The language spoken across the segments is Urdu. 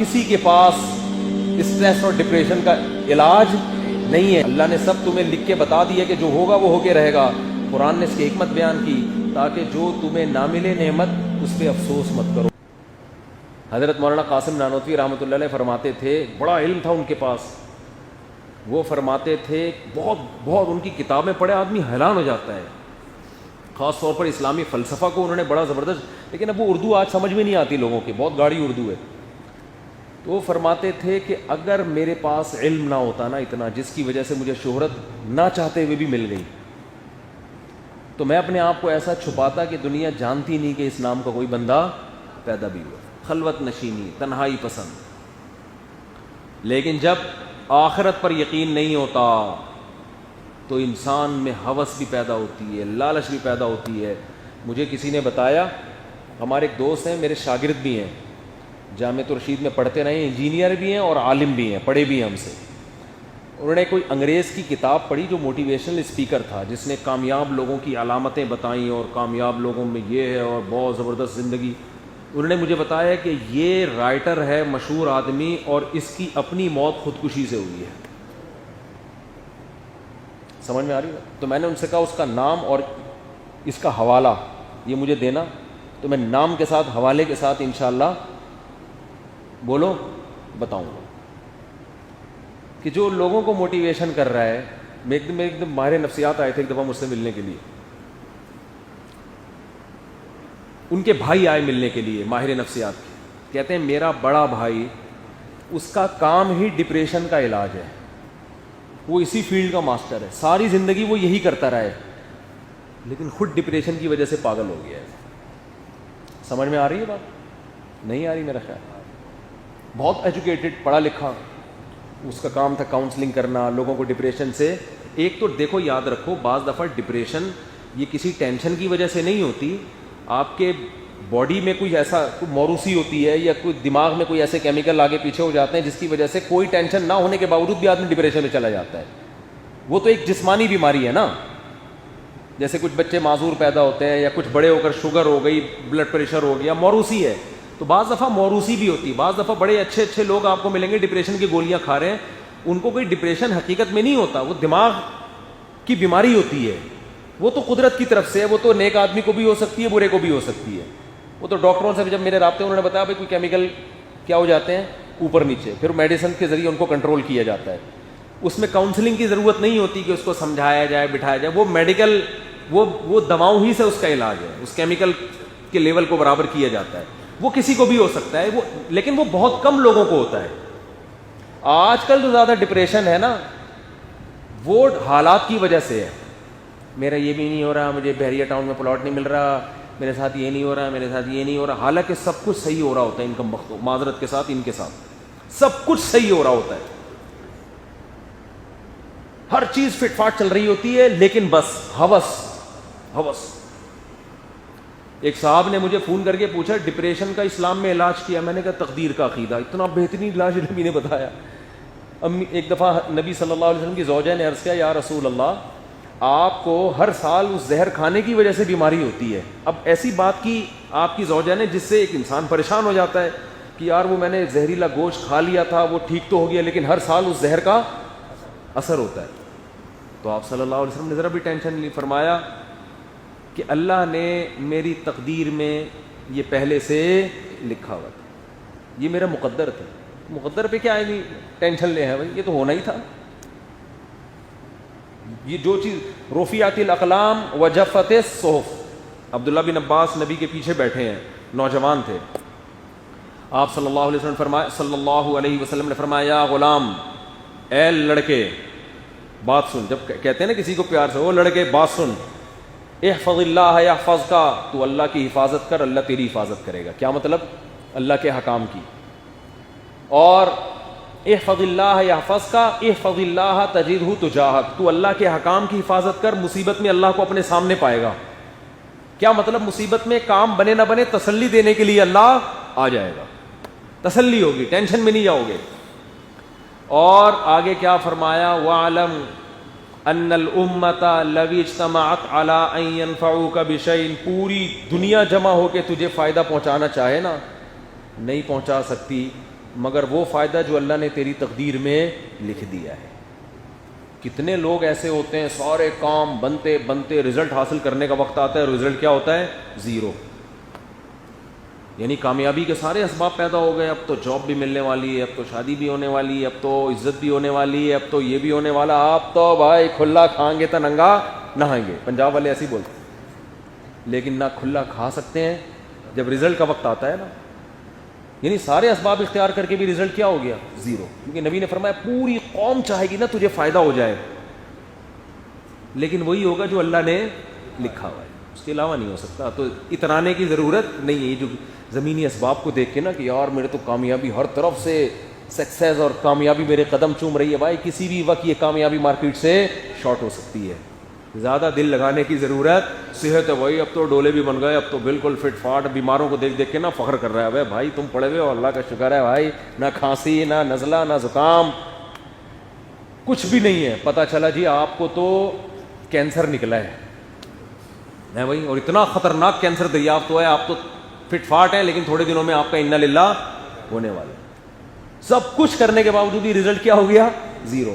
کسی کے پاس اسٹریس اور ڈپریشن کا علاج نہیں ہے. اللہ نے سب تمہیں لکھ کے بتا دیا کہ جو ہوگا وہ ہو کے رہے گا. قرآن نے اس کی حکمت بیان کی تاکہ جو تمہیں نہ ملے نعمت اس پہ افسوس مت کرو. حضرت مولانا قاسم نانوتوی رحمۃ اللہ علیہ فرماتے تھے, بڑا علم تھا ان کے پاس, وہ فرماتے تھے بہت بہت ان کی کتابیں پڑھے آدمی حیران ہو جاتا ہے, خاص طور پر اسلامی فلسفہ کو انہوں نے بڑا زبردست, لیکن اب وہ اردو آج سمجھ میں نہیں آتی لوگوں کی, بہت گاڑی اردو ہے. تو وہ فرماتے تھے کہ اگر میرے پاس علم نہ ہوتا نا اتنا, جس کی وجہ سے مجھے شہرت نہ چاہتے ہوئے بھی مل گئی, تو میں اپنے آپ کو ایسا چھپاتا کہ دنیا جانتی نہیں کہ اس نام کا کوئی بندہ پیدا بھی ہوا. خلوت نشینی, تنہائی پسند. لیکن جب آخرت پر یقین نہیں ہوتا تو انسان میں ہوس بھی پیدا ہوتی ہے, لالچ بھی پیدا ہوتی ہے. مجھے کسی نے بتایا, ہمارے ایک دوست ہیں, میرے شاگرد بھی ہیں, جامعۃ الرشید میں پڑھتے رہے, انجینئر بھی ہیں اور عالم بھی ہیں, پڑھے بھی ہیں ہم سے. انہوں نے کوئی انگریز کی کتاب پڑھی جو موٹیویشنل اسپیکر تھا, جس نے کامیاب لوگوں کی علامتیں بتائیں اور کامیاب لوگوں میں یہ ہے اور بہت زبردست زندگی. انہوں نے مجھے بتایا کہ یہ رائٹر ہے مشہور آدمی اور اس کی اپنی موت خودکشی سے ہوئی ہے. سمجھ میں آ رہی ہے؟ تو میں نے ان سے کہا اس کا نام اور اس کا حوالہ یہ مجھے دینا, تو میں نام کے ساتھ حوالے کے ساتھ انشاءاللہ بولو بتاؤں گا کہ جو لوگوں کو موٹیویشن کر رہا ہے. ایک دم ماہر نفسیات آئے تھے ایک دفعہ مجھ سے ملنے کے لیے, ان کے بھائی آئے ملنے کے لیے ماہر نفسیات کے, کہتے ہیں میرا بڑا بھائی, اس کا کام ہی ڈپریشن کا علاج ہے, وہ اسی فیلڈ کا ماسٹر ہے, ساری زندگی وہ یہی کرتا رہا ہے, لیکن خود ڈپریشن کی وجہ سے پاگل ہو گیا ہے. سمجھ میں آ رہی ہے بات؟ نہیں آ رہی میرا خیال. بہت ایجوکیٹڈ, پڑھا لکھا, اس کا کام تھا کاؤنسلنگ کرنا لوگوں کو ڈپریشن سے. ایک تو دیکھو یاد رکھو, بعض دفعہ ڈپریشن یہ کسی ٹینشن کی وجہ سے نہیں ہوتی, آپ کے باڈی میں کوئی ایسا موروثی ہوتی ہے یا کوئی دماغ میں کوئی ایسے کیمیکل آگے پیچھے ہو جاتے ہیں جس کی وجہ سے کوئی ٹینشن نہ ہونے کے باوجود بھی آدمی ڈپریشن میں چلا جاتا ہے. وہ تو ایک جسمانی بیماری ہے نا, جیسے کچھ بچے معذور پیدا ہوتے ہیں یا کچھ بڑے ہو کر شوگر ہو گئی, بلڈ پریشر ہو گیا, موروثی ہے. تو بعض دفعہ موروثی بھی ہوتی ہے. بعض دفعہ بڑے اچھے اچھے لوگ آپ کو ملیں گے ڈپریشن کی گولیاں کھا رہے ہیں, ان کو کوئی ڈپریشن حقیقت میں نہیں ہوتا, وہ دماغ کی بیماری ہوتی ہے. وہ تو قدرت کی طرف سے ہے, وہ تو نیک آدمی کو بھی ہو سکتی ہے, برے کو بھی ہو سکتی ہے. وہ تو ڈاکٹروں سے جب میرے رابطے انہوں نے بتایا بھائی کوئی کیمیکل کیا ہو جاتے ہیں اوپر نیچے, پھر میڈیسن کے ذریعے ان کو کنٹرول کیا جاتا ہے. اس میں کاؤنسلنگ کی ضرورت نہیں ہوتی کہ اس کو سمجھایا جائے بٹھایا جائے, وہ میڈیکل وہ دواؤں ہی سے اس کا علاج ہے, اس کیمیکل کے لیول کو برابر کیا جاتا ہے. وہ کسی کو بھی ہو سکتا ہے, وہ لیکن وہ بہت کم لوگوں کو ہوتا ہے. آج کل جو زیادہ ڈپریشن ہے نا وہ حالات کی وجہ سے ہے. میرا یہ بھی نہیں ہو رہا, مجھے بحریہ ٹاؤن میں پلاٹ نہیں مل رہا, میرے ساتھ یہ نہیں ہو رہا, میرے ساتھ یہ نہیں ہو رہا. حالانکہ سب کچھ صحیح ہو رہا ہوتا ہے, ان کم بختوں, معذرت کے ساتھ ان کے ساتھ سب کچھ صحیح ہو رہا ہوتا ہے, ہر چیز فٹ فاٹ چل رہی ہوتی ہے, لیکن بس ہوس. ایک صاحب نے مجھے فون کر کے پوچھا ڈپریشن کا اسلام میں علاج کیا. میں نے کہا تقدیر کا عقیدہ, اتنا بہترین علاج نبی نے بتایا. ایک دفعہ نبی صلی اللہ علیہ وسلم کی زوجہ نے عرض کیا یا رسول اللہ, آپ کو ہر سال اس زہر کھانے کی وجہ سے بیماری ہوتی ہے. اب ایسی بات کی آپ کی زوجہ نے جس سے ایک انسان پریشان ہو جاتا ہے کہ یار وہ میں نے زہریلا گوشت کھا لیا تھا, وہ ٹھیک تو ہو گیا, لیکن ہر سال اس زہر کا اثر ہوتا ہے. تو آپ صلی اللہ علیہ وسلم نے ذرا بھی ٹینشن نہیں, فرمایا کہ اللہ نے میری تقدیر میں یہ پہلے سے لکھا ہوا تھا, یہ میرا مقدر تھا. مقدر پہ کیا ہے ٹینشن لے ہیں بھائی, یہ تو ہونا ہی تھا. یہ جو چیز رفعت الاقلام وجفت الصحف. عبداللہ بن عباس نبی کے پیچھے بیٹھے ہیں, نوجوان تھے. آپ صلی اللہ علیہ وسلم نے فرمایا یا غلام, اے لڑکے بات سن. جب کہتے ہیں نا کسی کو پیار سے, وہ لڑکے بات سن, احفظ اللہ یحفظ کا, تو اللہ کی حفاظت کر, اللہ تیری حفاظت کرے گا. کیا مطلب؟ اللہ کے حکام کی. اور احفظ اللہ یحفظ کا, احفظ اللہ تجدہ تجاہک, تو اللہ کے حکام کی حفاظت کر, مصیبت میں اللہ کو اپنے سامنے پائے گا. کیا مطلب؟ مصیبت میں کام بنے نہ بنے تسلی دینے کے لیے اللہ آ جائے گا, تسلی ہوگی, ٹینشن میں نہیں جاؤ گے. اور آگے کیا فرمایا, وَعْلَمْ ان الامت لو اجتمعت على ان ينفعوك بشيء, پوری دنیا جمع ہو کے تجھے فائدہ پہنچانا چاہے نا, نہیں پہنچا سکتی مگر وہ فائدہ جو اللہ نے تیری تقدیر میں لکھ دیا ہے. کتنے لوگ ایسے ہوتے ہیں سارے کام بنتے بنتے رزلٹ حاصل کرنے کا وقت آتا ہے, رزلٹ کیا ہوتا ہے؟ زیرو. یعنی کامیابی کے سارے اسباب پیدا ہو گئے, اب تو جاب بھی ملنے والی ہے, اب تو شادی بھی ہونے والی ہے, اب تو عزت بھی ہونے والی ہے, اب تو یہ بھی ہونے والا, آپ تو بھائی کھلا کھائیں گے تو ننگا نہائیں گے, پنجاب والے ایسے ہی بولتے ہیں. لیکن نہ کھلا کھا سکتے ہیں جب رزلٹ کا وقت آتا ہے نا. یعنی سارے اسباب اختیار کر کے بھی رزلٹ کیا ہو گیا؟ زیرو. کیونکہ نبی نے فرمایا پوری قوم چاہے گی نا تجھے فائدہ ہو جائے, لیکن وہی ہوگا جو اللہ نے لکھا ہوا ہے, اس کے علاوہ نہیں ہو سکتا. تو اترانے کی ضرورت نہیں ہے. یہ جو زمینی اسباب کو دیکھ کے نا کہ یار میرے تو کامیابی ہر طرف سے سکسیز اور کامیابی میرے قدم چوم رہی ہے, بھائی کسی بھی وقت یہ کامیابی مارکیٹ سے شارٹ ہو سکتی ہے. زیادہ دل لگانے کی ضرورت. صحت ہے بھائی, اب تو ڈولے بھی بن گئے, اب تو بالکل فٹ فاٹ, بیماروں کو دیکھ دیکھ کے نا فخر کر رہا ہے, بھائی تم پڑے ہوئے ہو, اللہ کا شکر ہے بھائی, نہ کھانسی نہ نزلہ نہ زکام کچھ بھی نہیں ہے. پتہ چلا جی آپ کو تو کینسر نکلا ہے بھائی, اور اتنا خطرناک کینسر دریافت ہوا ہے, آپ تو فٹ فاٹ ہیں لیکن تھوڑے دنوں میں آپ کا انا للہ ہونے والا ہے. سب کچھ کرنے کے باوجود بھی رزلٹ کیا ہو گیا؟ زیرو.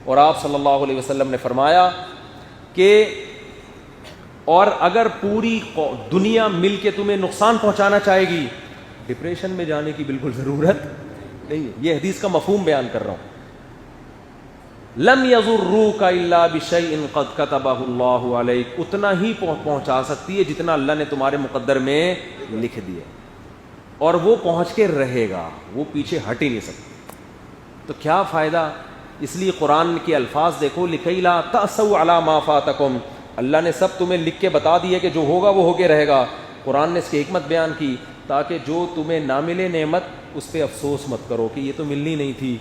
اور آپ صلی اللہ علیہ وسلم نے فرمایا کہ اور اگر پوری دنیا مل کے تمہیں نقصان پہنچانا چاہے گی, ڈپریشن میں جانے کی بالکل ضرورت نہیں ہے. یہ حدیث کا مفہوم بیان کر رہا ہوں. لم یضروک الا بشیء قد کتبہ اللہ علیک, اتنا ہی پہنچا سکتی ہے جتنا اللہ نے تمہارے مقدر میں لکھ دیا, اور وہ پہنچ کے رہے گا, وہ پیچھے ہٹ ہی نہیں سکتا. تو کیا فائدہ؟ اس لیے قرآن کے الفاظ دیکھو, لکھی لا تأسوا علی ما فاتکم, اللہ نے سب تمہیں لکھ کے بتا دیا کہ جو ہوگا وہ ہو کے رہے گا. قرآن نے اس کی حکمت بیان کی تاکہ جو تمہیں نہ ملے نعمت اس پہ افسوس مت کرو کہ یہ تو ملنی نہیں تھی.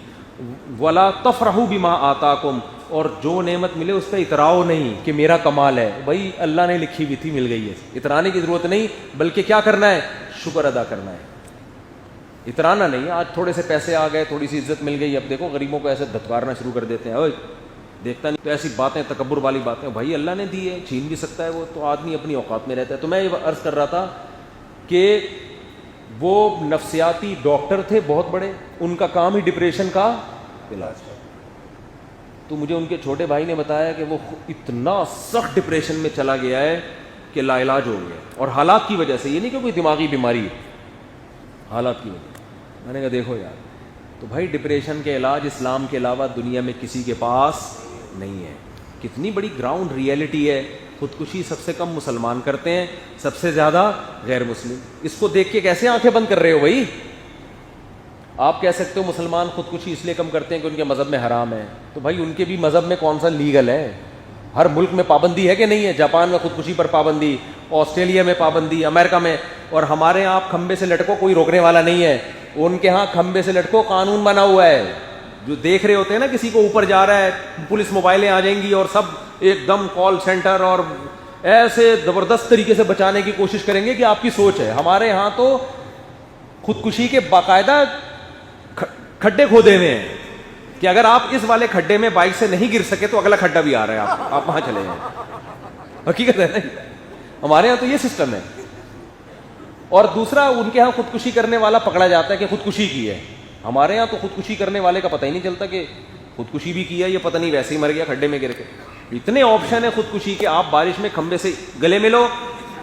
ولا تفرحوا بما آتاکم, اور جو نعمت ملے اس پہ اتراؤ نہیں کہ میرا کمال ہے, بھائی اللہ نے لکھی ہوئی تھی مل گئی ہے. اترانے کی ضرورت نہیں, بلکہ کیا کرنا ہے؟ شکر ادا کرنا ہے. اترانا نہیں. آج تھوڑے سے پیسے آ گئے, تھوڑی سی عزت مل گئی, اب دیکھو غریبوں کو ایسے دھتکارنا شروع کر دیتے ہیں, اوئے دیکھتا نہیں. تو ایسی باتیں تکبر والی باتیں, بھائی اللہ نے دی ہے, چھین بھی سکتا ہے وہ, تو آدمی اپنی اوقات میں رہتا ہے. تو میں یہ عرض کر رہا تھا کہ وہ نفسیاتی ڈاکٹر تھے بہت بڑے, ان کا کام ہی ڈپریشن کا علاج ہے. تو مجھے ان کے چھوٹے بھائی نے بتایا کہ وہ اتنا سخت ڈپریشن میں چلا گیا ہے کہ لا علاج ہو گیا, اور حالات کی وجہ سے. یہ نہیں کہ کوئی دماغی بیماری ہے, حالات کی وجہ. میں نے کہا دیکھو یار, تو بھائی ڈپریشن کے علاج اسلام کے علاوہ دنیا میں کسی کے پاس نہیں ہے. کتنی بڑی گراؤنڈ ریئلٹی ہے. خودکشی سب سے کم مسلمان کرتے ہیں, سب سے زیادہ غیر مسلم. اس کو دیکھ کے کیسے آنکھیں بند کر رہے ہو بھائی؟ آپ کہہ سکتے ہو مسلمان خودکشی اس لیے کم کرتے ہیں کہ ان کے مذہب میں حرام ہے. تو بھائی ان کے بھی مذہب میں کون سا لیگل ہے؟ ہر ملک میں پابندی ہے کہ نہیں ہے؟ جاپان میں خودکشی پر پابندی, آسٹریلیا میں پابندی, امریکہ میں. اور ہمارے یہاں آپ کھمبے سے لٹکو, کوئی روکنے والا نہیں ہے. ان کے ہاں کھمبے سے لٹکو قانون بنا ہوا ہے. جو دیکھ رہے ہوتے ہیں نا کسی کو اوپر جا رہا ہے, پولیس موبائلیں آ جائیں گی اور سب ایک دم کال سینٹر اور ایسے زبردست طریقے سے بچانے کی کوشش کریں گے کہ آپ کی سوچ ہے. ہمارے ہاں تو خودکشی کے باقاعدہ کھڈے کھودے ہوئے ہیں کہ اگر آپ اس والے کھڈے میں بائک سے نہیں گر سکے تو اگلا کھڈا بھی آ رہا ہے, آپ وہاں چلے جائیں. حقیقت ہے نا, ہمارے یہاں تو یہ سسٹم ہے. اور دوسرا, ان کے ہاں خودکشی کرنے والا پکڑا جاتا ہے کہ خودکشی کی ہے. ہمارے ہاں تو خودکشی کرنے والے کا پتہ ہی نہیں چلتا کہ خودکشی بھی کیا, یہ پتہ نہیں ویسے ہی مر گیا کھڈے میں گر کے. اتنے آپشن ہیں خودکشی کے. آپ بارش میں کھمبے سے گلے ملو,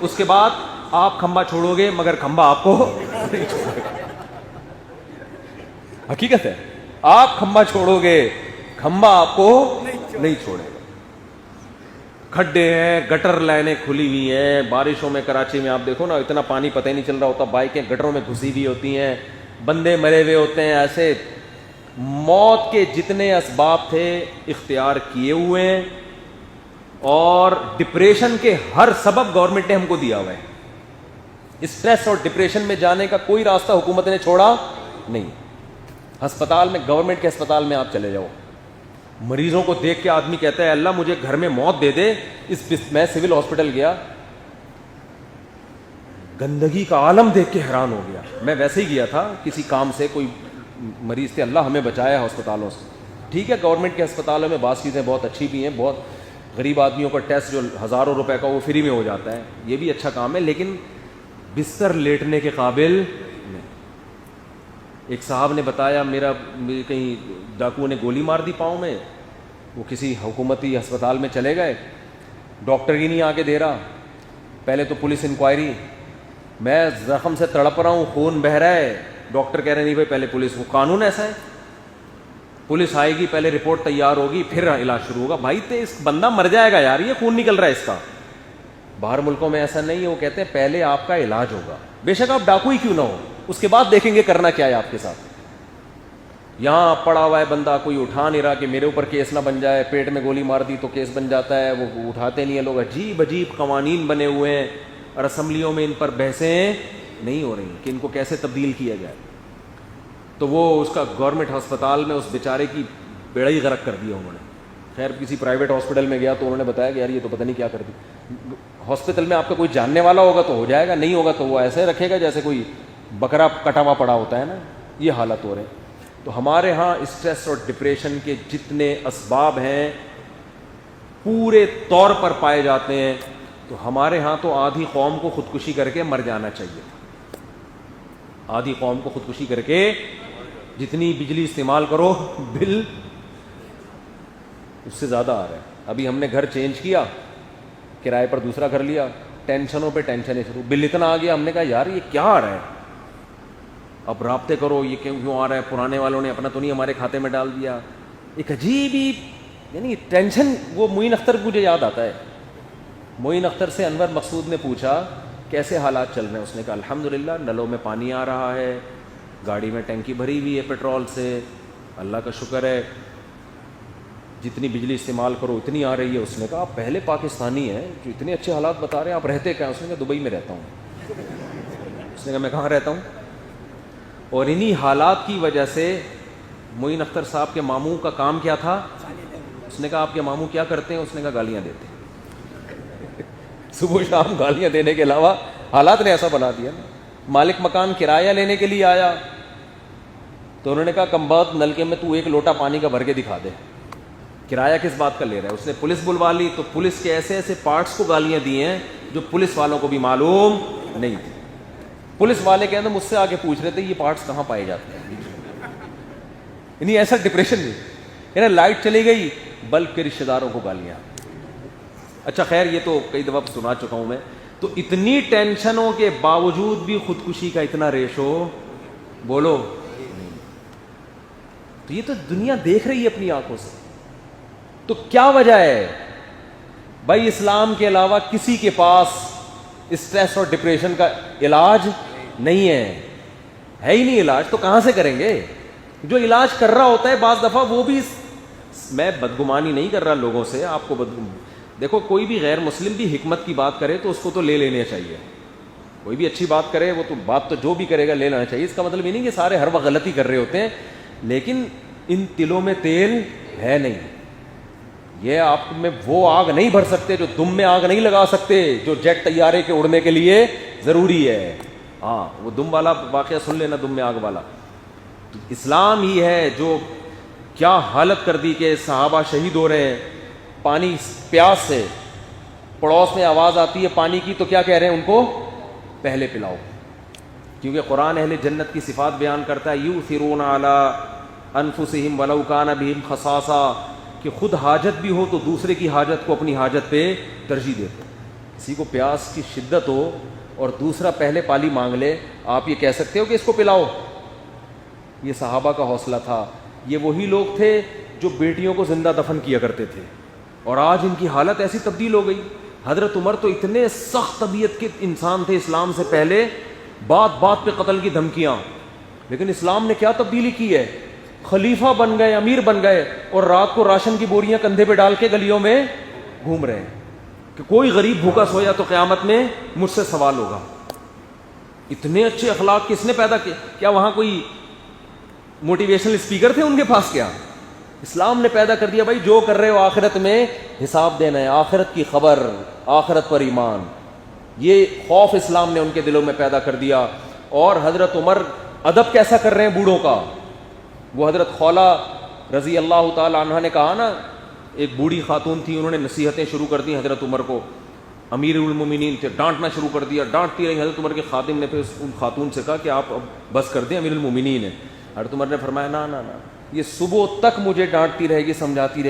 اس کے بعد آپ کھمبا چھوڑو گے مگر کھمبا آپ کو نہیں چھوڑے گا. حقیقت ہے, آپ کھمبا چھوڑو گے, کھمبا آپ کو نہیں چھوڑے گا. کھڈے ہیں, گٹر لائنیں کھلی ہوئی ہیں. بارشوں میں کراچی میں آپ دیکھو نا, اتنا پانی پتہ ہی نہیں چل رہا ہوتا, بائکیں گٹروں میں گھسی ہوئی ہوتی ہیں, بندے مرے ہوئے ہوتے ہیں. ایسے موت کے جتنے اسباب تھے اختیار کیے ہوئے ہیں, اور ڈپریشن کے ہر سبب گورنمنٹ نے ہم کو دیا ہوا ہے. اسٹریس اور ڈپریشن میں جانے کا کوئی راستہ حکومت نے چھوڑا نہیں. ہسپتال میں, گورنمنٹ کے ہسپتال میں آپ چلے جاؤ, مریضوں کو دیکھ کے آدمی کہتا ہے اللہ مجھے گھر میں موت دے دے. میں سول ہاسپٹل گیا, گندگی کا عالم دیکھ کے حیران ہو گیا. میں ویسے ہی گیا تھا کسی کام سے, کوئی مریض تھے, اللہ ہمیں بچایا ہسپتالوں سے. ٹھیک ہے, گورنمنٹ کے ہسپتالوں میں بعض چیزیں بہت اچھی بھی ہیں, بہت غریب آدمیوں کا ٹیسٹ جو ہزاروں روپے کا وہ فری میں ہو جاتا ہے, یہ بھی اچھا کام ہے, لیکن بستر لیٹنے کے قابل نہیں. ایک صاحب نے بتایا میرا کہیں ڈاکو نے گولی مار دی پاؤں میں, وہ کسی حکومتی ہسپتال میں چلے گئے, ڈاکٹر ہی نہیں آ کے دے رہا, پہلے تو پولیس انکوائری, میں زخم سے تڑپ رہا ہوں, خون بہہ رہا ہے, ڈاکٹر کہہ رہے نہیں بھائی پہلے پولیس, وہ قانون ایسا ہے, پولیس آئے گی پہلے رپورٹ تیار ہوگی پھر علاج شروع ہوگا. بھائی تے اس بندہ مر جائے گا یار, یہ خون نکل رہا ہے اس کا. باہر ملکوں میں ایسا نہیں ہے, وہ کہتے ہیں پہلے آپ کا علاج ہوگا, بے شک آپ ڈاکو ہی کیوں نہ ہو, اس کے بعد دیکھیں گے کرنا کیا ہے آپ کے ساتھ. یہاں پڑا ہوا ہے بندہ, کوئی اٹھا نہیں رہا کہ میرے اوپر کیس نہ بن جائے, پیٹ میں گولی مار دی تو کیس بن جاتا ہے, وہ اٹھاتے نہیں ہیں لوگ. عجیب عجیب قوانین بنے ہوئے ہیں اور اسمبلیوں میں ان پر بحثیں نہیں ہو رہی کہ ان کو کیسے تبدیل کیا جائے. تو وہ اس کا گورنمنٹ ہسپتال میں اس بیچارے کی بیڑا ہی غرق کر دیا انہوں نے. خیر کسی پرائیویٹ ہاسپٹل میں گیا تو انہوں نے بتایا کہ یار یہ تو پتہ نہیں کیا کر دی. ہاسپٹل میں آپ کا کوئی جاننے والا ہوگا تو ہو جائے گا, نہیں ہوگا تو وہ ایسے رکھے گا جیسے کوئی بکرا کٹا ہوا پڑا ہوتا ہے نا, یہ حالت ہو رہے ہیں. تو ہمارے ہاں اسٹریس اور ڈپریشن کے جتنے اسباب ہیں پورے طور پر پائے جاتے ہیں. تو ہمارے ہاں تو آدھی قوم کو خودکشی کر کے مر جانا چاہیے, آدھی قوم کو خودکشی کر کے, جتنی بجلی استعمال کرو بل اس سے زیادہ آ رہا ہے. ابھی ہم نے گھر چینج کیا, کرائے پر دوسرا گھر لیا, ٹینشنوں پہ ٹینشنیں شروع, بل اتنا آ گیا, ہم نے کہا یار یہ کیا آ رہا ہے, اب رابطے کرو یہ کیوں آ رہا ہے, پرانے والوں نے اپنا تو نہیں ہمارے کھاتے میں ڈال دیا. ایک عجیب ہی یعنی ٹینشن. وہ معین اختر مجھے یاد آتا ہے, معین اختر سے انور مقصود نے پوچھا کیسے حالات چل رہے ہیں, اس نے کہا الحمدللہ نلوں میں پانی آ رہا ہے, گاڑی میں ٹینکی بھری ہوئی ہے پیٹرول سے, اللہ کا شکر ہے, جتنی بجلی استعمال کرو اتنی آ رہی ہے. اس نے کہا آپ پہلے پاکستانی ہیں جو اتنے اچھے حالات بتا رہے ہیں, آپ رہتے کہاں؟ اس نے کہا دبئی میں رہتا ہوں. اس نے کہا میں کہاں رہتا ہوں. اور انہی حالات کی وجہ سے معین اختر صاحب کے ماموں کا کام کیا تھا؟ اس نے کہا آپ کے ماموں کیا کرتے ہیں؟ اس نے کہا گالیاں دیتے ہیں. صبح شام گالیاں دینے کے علاوہ حالات نے ایسا بنا دیا. مالک مکان کرایہ لینے کے لیے آیا تو انہوں نے کہا کم بخت نلکے میں تو ایک لوٹا پانی کا بھر کے دکھا دے, کرایہ کس بات کا لے رہا ہے. اس نے پولیس بلوا لی تو پولیس کے ایسے ایسے پارٹس کو گالیاں دی ہیں جو پولیس والوں کو بھی معلوم نہیں تھی. پولیس والے کہتے ہیں مجھ سے آگے پوچھ رہے تھے یہ پارٹس کہاں پائے جاتے ہیں. یعنی ایسا ڈپریشن نہیں, یعنی لائٹ چلی گئی بلب کے رشتہ داروں کو گالیاں. اچھا خیر یہ تو کئی دفعہ سنا چکا ہوں میں. تو اتنی ٹینشنوں کے باوجود بھی خودکشی کا اتنا ریشو بولو. تو یہ تو دنیا دیکھ رہی ہے اپنی آنکھوں سے. تو کیا وجہ ہے بھائی؟ اسلام کے علاوہ کسی کے پاس اسٹریس اور ڈپریشن کا علاج نہیں ہے ہی نہیں. علاج تو کہاں سے کریں گے؟ جو علاج کر رہا ہوتا ہے بعض دفعہ وہ بھی, میں بدگمانی نہیں کر رہا لوگوں سے, آپ کو دیکھو کوئی بھی غیر مسلم بھی حکمت کی بات کرے تو اس کو تو لے لینا چاہیے. کوئی بھی اچھی بات کرے وہ تو بات تو جو بھی کرے گا لے لینا چاہیے. اس کا مطلب یہ نہیں کہ سارے ہر وقت غلطی کر رہے ہوتے ہیں, لیکن ان تلوں میں تیل ہے نہیں. یہ آپ میں وہ آگ نہیں بھر سکتے, جو دم میں آگ نہیں لگا سکتے, جو جیٹ طیارے کے اڑنے کے لیے ضروری ہے. ہاں وہ دم والا واقعہ سن لینا, دم میں آگ والا. تو اسلام ہی ہے جو کیا حالت کر دی کہ صحابہ شہید ہو رہے ہیں پانی پیاس سے, پڑوس میں آواز آتی ہے پانی کی تو کیا کہہ رہے ہیں ان کو پہلے پلاؤ. کیونکہ قرآن اہل جنت کی صفات بیان کرتا ہے یؤثرون علی انفسہم ولو کان بہم خصاصہ, کہ خود حاجت بھی ہو تو دوسرے کی حاجت کو اپنی حاجت پہ ترجیح دیتے. کسی کو پیاس کی شدت ہو اور دوسرا پہلے پانی مانگ لے, آپ یہ کہہ سکتے ہو کہ اس کو پلاؤ؟ یہ صحابہ کا حوصلہ تھا. یہ وہی لوگ تھے جو بیٹیوں کو زندہ دفن کیا کرتے تھے, اور آج ان کی حالت ایسی تبدیل ہو گئی. حضرت عمر تو اتنے سخت طبیعت کے انسان تھے اسلام سے پہلے, بات بات پہ قتل کی دھمکیاں, لیکن اسلام نے کیا تبدیلی کی ہے, خلیفہ بن گئے, امیر بن گئے, اور رات کو راشن کی بوریاں کندھے پہ ڈال کے گلیوں میں گھوم رہے ہیں کہ کوئی غریب بھوکا سویا تو قیامت میں مجھ سے سوال ہوگا. اتنے اچھے اخلاق کس نے پیدا کیے؟ کیا وہاں کوئی موٹیویشنل اسپیکر تھے ان کے پاس؟ کیا اسلام نے پیدا کر دیا بھائی جو کر رہے ہو آخرت میں حساب دینا ہے, آخرت کی خبر, آخرت پر ایمان. یہ خوف اسلام نے ان کے دلوں میں پیدا کر دیا. اور حضرت عمر ادب کیسا کر رہے ہیں بوڑھوں کا. وہ حضرت خولہ رضی اللہ تعالی عنہ نے کہا نا, ایک بوڑھی خاتون تھی, انہوں نے نصیحتیں شروع کر دی حضرت عمر کو, امیر المومنین تھے, ڈانٹنا شروع کر دیا, ڈانٹتی رہی. حضرت عمر کے خادم نے پھر ان خاتون سے کہا کہ آپ اب بس کر دیں, امیر المومنین ہیں. حضرت عمر نے فرمایا نا نا نا، یہ صبح تک مجھے ڈانٹتی رہے گی، سمجھاتی رہے